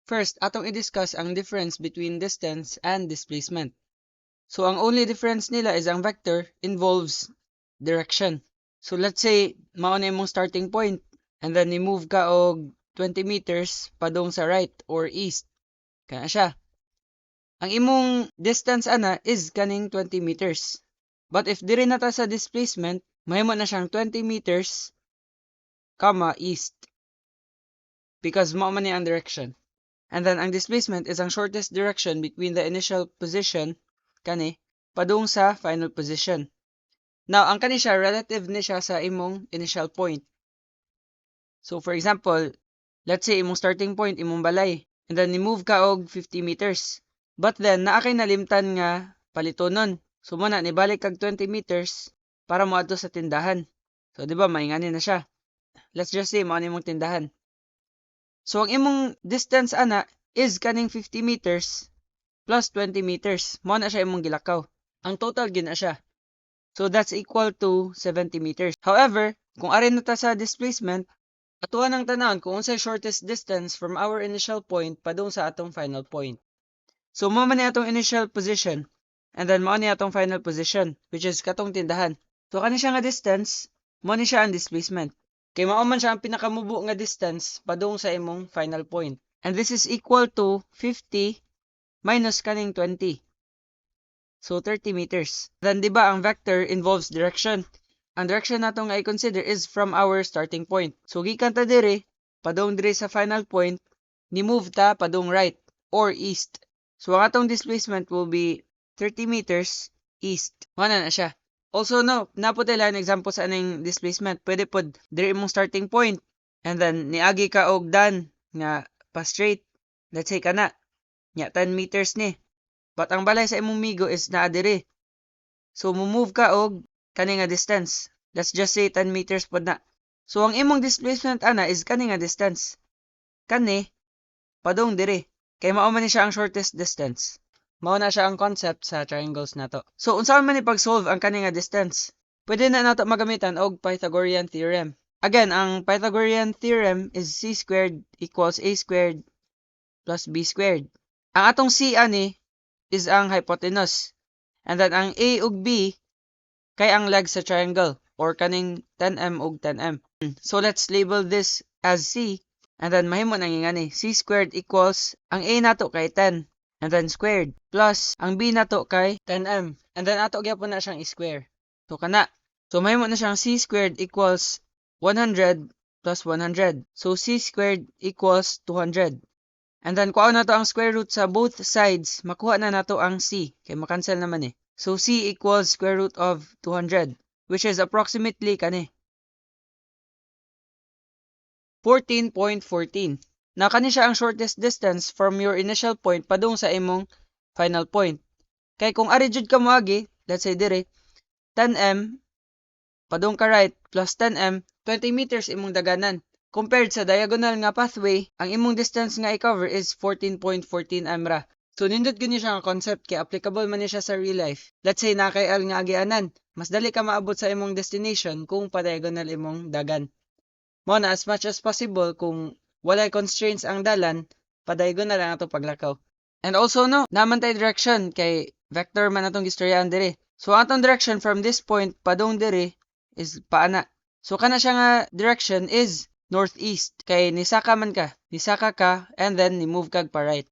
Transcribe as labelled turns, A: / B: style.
A: First, atong i-discuss ang difference between distance and displacement. So, ang only difference nila is ang vector involves direction. So, let's say, mao na imong starting point, and then ni-move ka og 20 meters padung sa right or east. Kana siya. Ang imong distance ana is kaning 20 meters. But if diri na ta sa displacement, mahimo na siyang 20 meters, east. Because mao man ni ang direction. And then, ang displacement is ang shortest direction between the initial position, kani, padung sa final position. Now, ang kani siya, relative ni siya sa imong initial point. So, for example, let's say imong starting point, imong balay, and then ni-move ka og 50 meters. But then, naa kay nalimtan nga palitonon. So, muna, nibalik kag 20 meters para mo adto sa tindahan. So, di ba, maingani na siya. Let's just say, mao ni imong tindahan. So, ang imong distance ana is kaning 50 meters plus 20 meters. Mao na siya imong gilakaw. Ang total gina siya. So, that's equal to 70 meters. However, kung arin na ta sa displacement, atuan ang tanawon kung unsay shortest distance from our initial point padung sa atong final point. So, mao man ni atong initial position, and then mao ni atong final position, which is katong tindahan. So, kani siya nga distance, mao ni siya ang displacement. Kay mao man siya ang pinakamubo nga distance padung sa imong final point. And this is equal to 50 minus kaning 20. So, 30 meters. Then, di ba, ang vector involves direction. Ang direction nato nga i-consider is from our starting point. So, gikan ta dire, padung dire sa final point, ni-move ta padung right or east. So, ang atong displacement will be 30 meters east. Mana na siya. Also, no, naputila ang example sa aning displacement. Pwede pod dire imong starting point, and then niagi ka og done nga pa straight. Let's say kana, nya 10 meters ni. But ang balay sa imong migo is naa dire. So, move ka og kani nga distance. Let's just say 10 meters pod na. So, ang imong displacement ana is kani nga distance. Kani, padung dire. Kay mao man ni siya ang shortest distance. Mao na siya ang concept sa triangles nato. So, unsaon man ni pag-solve ang kani nga distance? Pwede na nato magamitan og Pythagorean theorem. Again, ang Pythagorean theorem is c squared equals a squared plus b squared. Ang atong c ani is ang hypotenuse. And then, ang a ug b kay ang leg sa triangle or kaning 10m ug 10m. So, let's label this as c. And then, mahimo nang ingani. C squared equals, ang a nato kay 10. And then, squared. Plus, ang b nato kay 10m. And then, ato gyapon na siyang i-square. So, kana. So, mahimo na siyang c squared equals 100 plus 100. So, c squared equals 200. And then, kuha na to ang square root sa both sides. Makuha na nato ang c. Kaya makancel naman eh. So, c equals square root of 200. Which is approximately kani 14.14. Na kani siya ang shortest distance from your initial point padung sa imong final point. Kay kung ari jud ka moagi, let's say dire, 10m padung ka right plus 10m, 20 meters imong daganan. Compared sa diagonal nga pathway, ang imong distance nga i-cover is 14.14 amra. So, nindot gani siya nga concept kay applicable man ni siya sa real life. Let's say na kay L nga agianan, mas dali ka maabot sa imong destination kung pa-diagonal imong dagan. Mo na as much as possible kung walay constraints ang dalan, pa-diagonal lang ato paglakaw. And also no, naman tay direction kay vector man atong gistoryaan dire. So, atong direction from this point padung dire is paana. So, kana siya nga direction is northeast. Kay nisaka man ka. Nisaka ka, and then ni-move kag pa right.